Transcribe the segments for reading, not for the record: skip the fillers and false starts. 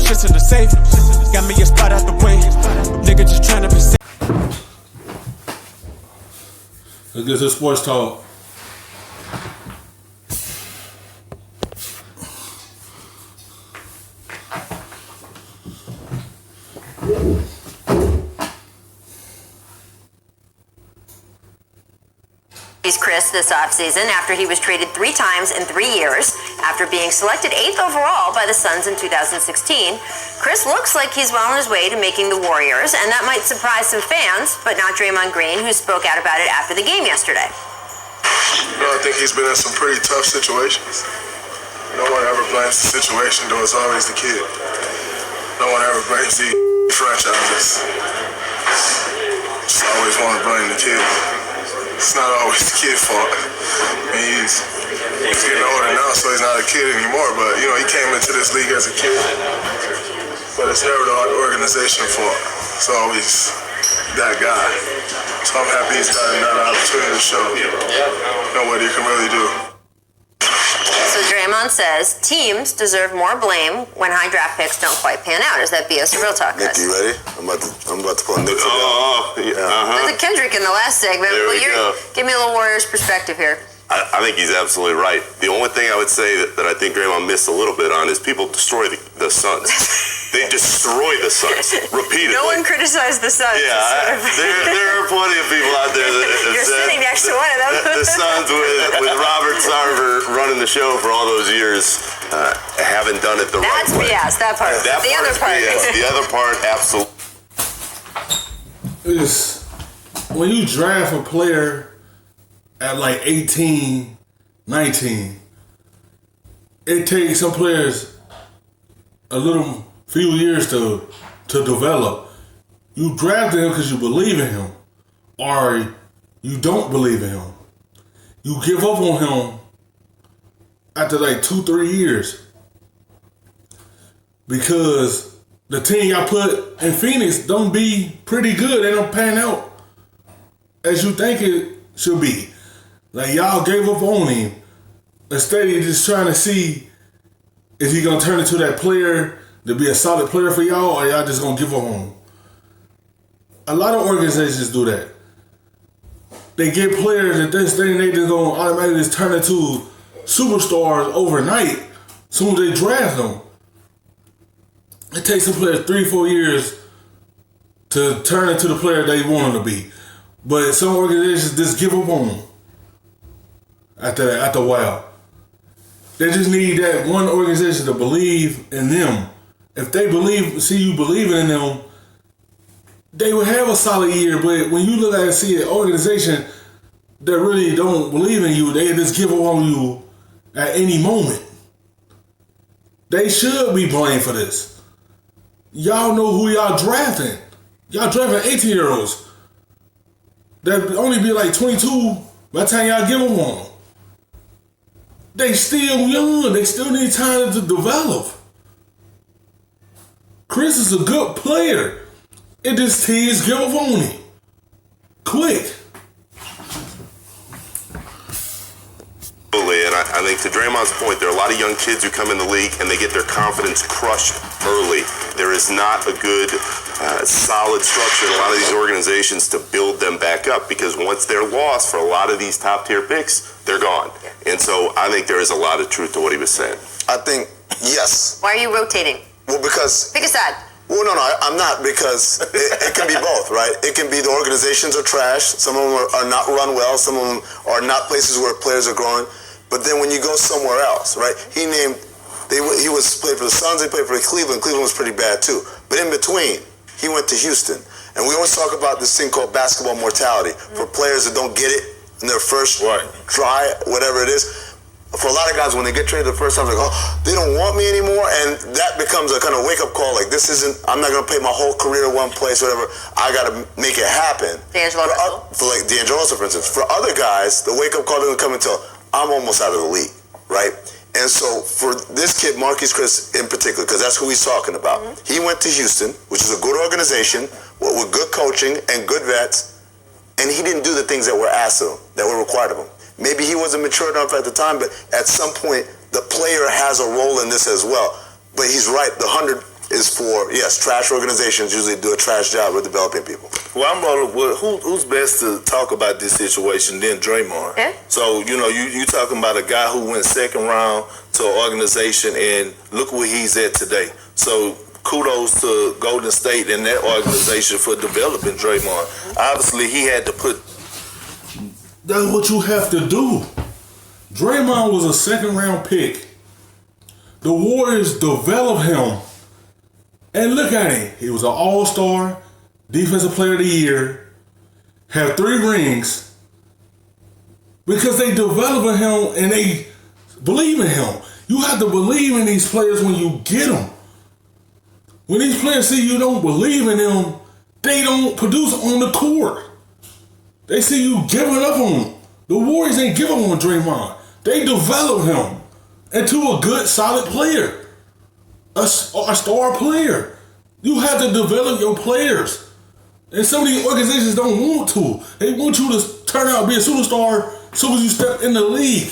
shit's in the safe. Got me a spot out the way. Nigga just tryna be safe. Let's get to sports talk. Chris this offseason after he was traded 3 times in 3 years. After being selected 8th overall by the Suns in 2016, Chris looks like he's well on his way to making the Warriors, and that might surprise some fans, but not Draymond Green, who spoke out about it after the game yesterday. I think he's been in some pretty tough situations. No one ever blames the situation, though it's always the kid. No one ever blames the franchises. Just always want to blame the kid. It's not always the kid's fault. I mean, he's getting older now, so he's not a kid anymore. But, he came into this league as a kid. But it's never the organization's fault. It's always that guy. So I'm happy he's gotten that opportunity to show what he can really do. So Draymond says teams deserve more blame when high draft picks don't quite pan out. Is that BS or real talk, guys? Nick, you ready? I'm about to pull Nick for There's a Kendrick in the last segment. There we go. Give me a little Warriors perspective here. I think he's absolutely right. The only thing I would say that I think Draymond missed a little bit on is people destroy the Suns. They destroy the Suns repeatedly. No one criticized the Suns. Yeah, there are plenty of people out there that You're sitting next to one of them. The Suns with Robert Sarver running the show for all those years haven't done it the right way. That's BS, that part. The other part. BS. The other part, absolutely. When you draft a player at like 18, 19, it takes some players a few years to develop. You drafted him because you believe in him, or you don't believe in him. You give up on him after like 2-3 years because the team y'all put in Phoenix don't be pretty good. They don't pan out as you think it should be. Like, y'all gave up on him instead of just trying to see if he gonna turn into that player to be a solid player for y'all, or y'all just gonna give up on him. A lot of organizations do that. They get players that they just gonna automatically just turn into superstars overnight as soon as they draft them. It takes some players 3-4 years to turn into the player they want them to be. But some organizations just give up on them after a while. They just need that one organization to believe in them. If they see you believing in them, they will have a solid year. But when you look at and see an organization that really don't believe in you, they just give up on you at any moment. They should be blamed for this. Y'all know who y'all drafting. Y'all drafting 18-year-olds. That only be like 22 by the time y'all give them on them. They still young. They still need time to develop. Chris is a good player. It just teams give up on him. Quick. And I think to Draymond's point, there are a lot of young kids who come in the league and they get their confidence crushed early. There is not a good, solid structure in a lot of these organizations to build them back up, because once they're lost for a lot of these top-tier picks, they're gone. And so I think there is a lot of truth to what he was saying. I think, yes. Why are you rotating? Well, because... Pick a side. Well, no, I'm not, because it can be both, right? It can be the organizations are trash. Some of them are not run well. Some of them are not places where players are growing. But then when you go somewhere else, right? He was played for the Suns. He played for Cleveland. Cleveland was pretty bad too. But in between, he went to Houston. And we always talk about this thing called basketball mortality for players that don't get it in their first try, whatever it is. For a lot of guys, when they get traded the first time, they're like, oh, they don't want me anymore. And that becomes a kind of wake-up call. Like, I'm not going to play my whole career in one place, whatever. I got to make it happen. D'Angelo Russell? For like D'Angelo Russell, for instance. For other guys, the wake-up call doesn't come until I'm almost out of the league, right? And so for this kid, Marquise Chris in particular, because that's who he's talking about, he went to Houston, which is a good organization, with good coaching and good vets, and he didn't do the things that were asked of him, that were required of him. Maybe he wasn't mature enough at the time, but at some point, the player has a role in this as well. But he's right, the 100 is for, yes, trash organizations usually do a trash job with developing people. Well, I'm rolling. Who's best to talk about this situation than Draymond? Yeah. So, you talking about a guy who went second round to an organization, and look where he's at today. So, kudos to Golden State and that organization for developing Draymond. Obviously, he had to put... That's what you have to do. Draymond was a second-round pick. The Warriors developed him. And look at him. He was an all-star, defensive player of the year, had 3 rings, because they developed him and they believe in him. You have to believe in these players when you get them. When these players see you don't believe in them, they don't produce on the court. They see you giving up on them. The Warriors ain't giving up on Draymond. They develop him into a good, solid player. A star player. You have to develop your players. And some of these organizations don't want to. They want you to turn out and be a superstar as soon as you step in the league.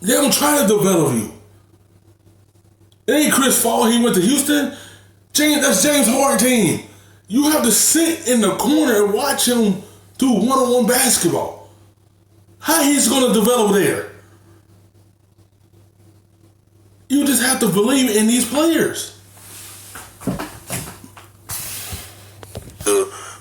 They don't try to develop you. It ain't Chris Paul, he went to Houston. That's James Harden team. You have to sit in the corner and watch him do one-on-one basketball. How he's going to develop there? You just have to believe in these players.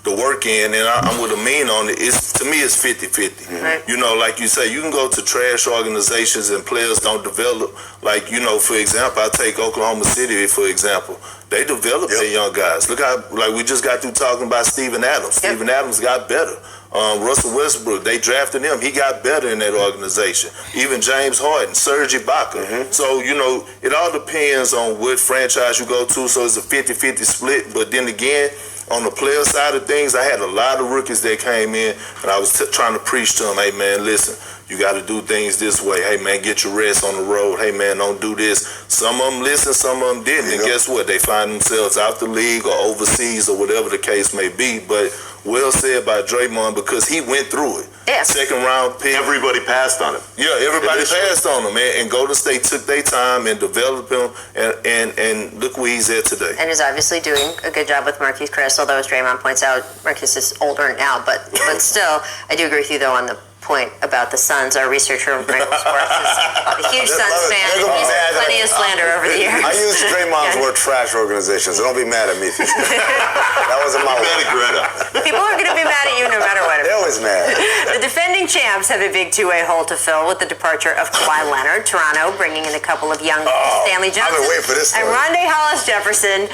The work in, and I'm with Amin on it. To me, it's 50-50. Right. Like you say, you can go to trash organizations and players don't develop. Like, for example, I take Oklahoma City, for example. They develop their young guys. Look how, like we just got through talking about Steven Adams. Yep. Steven Adams got better. Russell Westbrook, they drafted him. He got better in that organization. Even James Harden, Serge Ibaka. So, it all depends on what franchise you go to. So it's a 50-50 split. But then again, on the player side of things, I had a lot of rookies that came in, and I was trying to preach to them, hey, man, listen, you got to do things this way. Hey, man, get your rest on the road. Hey, man, don't do this. Some of them listened, some of them didn't. And guess what? They find themselves out the league or overseas or whatever the case may be. But well said by Draymond, because he went through it. Yeah. Second round pick. Everybody passed on him. Yeah, everybody passed on him, man. And Golden State took their time and developed him, and look where he's at today. And is obviously doing a good job with Marquise Chris, although as Draymond points out, Marquise is older now, but still, I do agree with you though on the point about the Suns. Our researcher from Wrinkle Sports is a huge Suns fan, and he's had plenty of slander over the years. I use Draymond's word trash organization, so don't be mad at me. That wasn't my word. Greta. People are going to be mad at you no matter what. They're always mad. The defending champs have a big two-way hole to fill with the departure of Kawhi Leonard. Toronto bringing in a couple of young Stanley Johnson I've been waiting for this and story. Rondae Hollis-Jefferson.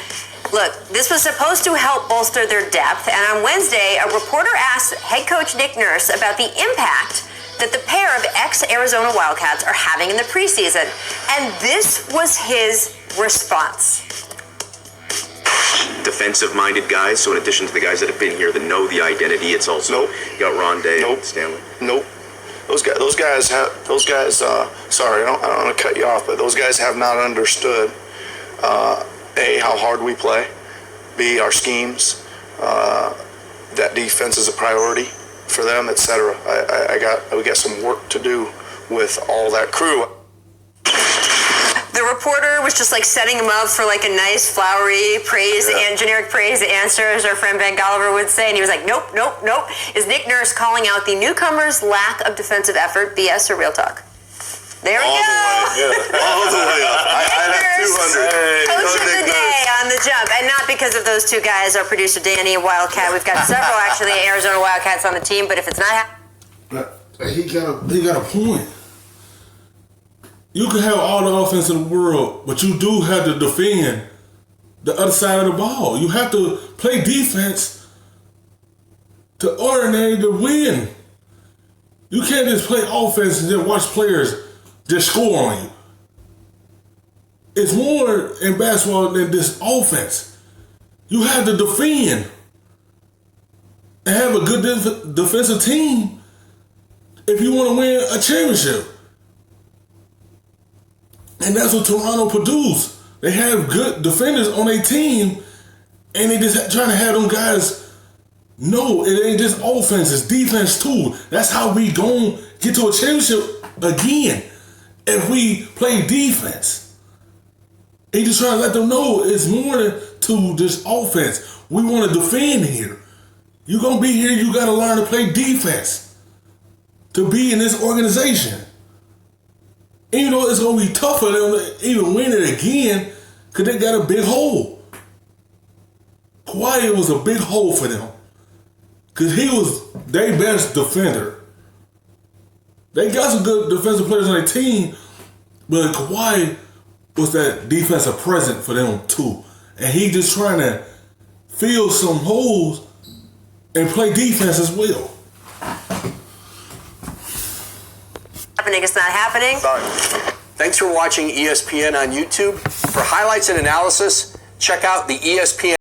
Look, this was supposed to help bolster their depth, and on Wednesday, a reporter asked head coach Nick Nurse about the impact that the pair of ex-Arizona Wildcats are having in the preseason. And this was his response. Defensive-minded guys, so in addition to the guys that have been here that know the identity, it's also you got Rondae, Stanley. Nope. Those guys. Sorry, I don't want to cut you off, but those guys have not understood A, how hard we play, B, our schemes, that defense is a priority for them, etc. We got some work to do with all that crew. The reporter was just like setting him up for like a nice flowery praise and generic praise answer, as our friend Ben Golliver would say, and he was like, nope. Is Nick Nurse calling out the newcomers' lack of defensive effort, BS or real talk? There we go. All the way up. I have 200. Coach of the day on the jump. And not because of those two guys, our producer Danny, a Wildcat. We've got several actually Arizona Wildcats on the team, but if it's not He got a point. You can have all the offense in the world, but you do have to defend the other side of the ball. You have to play defense to ordinary to win. You can't just play offense and then watch players just score on you. It's more in basketball than this offense. You have to defend and have a good defensive team if you want to win a championship. And that's what Toronto produced. They have good defenders on their team, and they just trying to have them guys. No, it ain't just offense, it's defense too. That's how we gon' get to a championship again, if we play defense. He just trying to let them know it's more than to just offense. We want to defend here. You're going to be here, you got to learn to play defense to be in this organization. Even though it's going to be tough for them to even win it again, because they got a big hole. Kawhi was a big hole for them. Because he was their best defender. They got some good defensive players on their team, but Kawhi was that defensive presence for them too. And he just trying to fill some holes and play defense as well. Happening, it's not happening. Sorry. Thanks for watching ESPN on YouTube. For highlights and analysis, check out the ESPN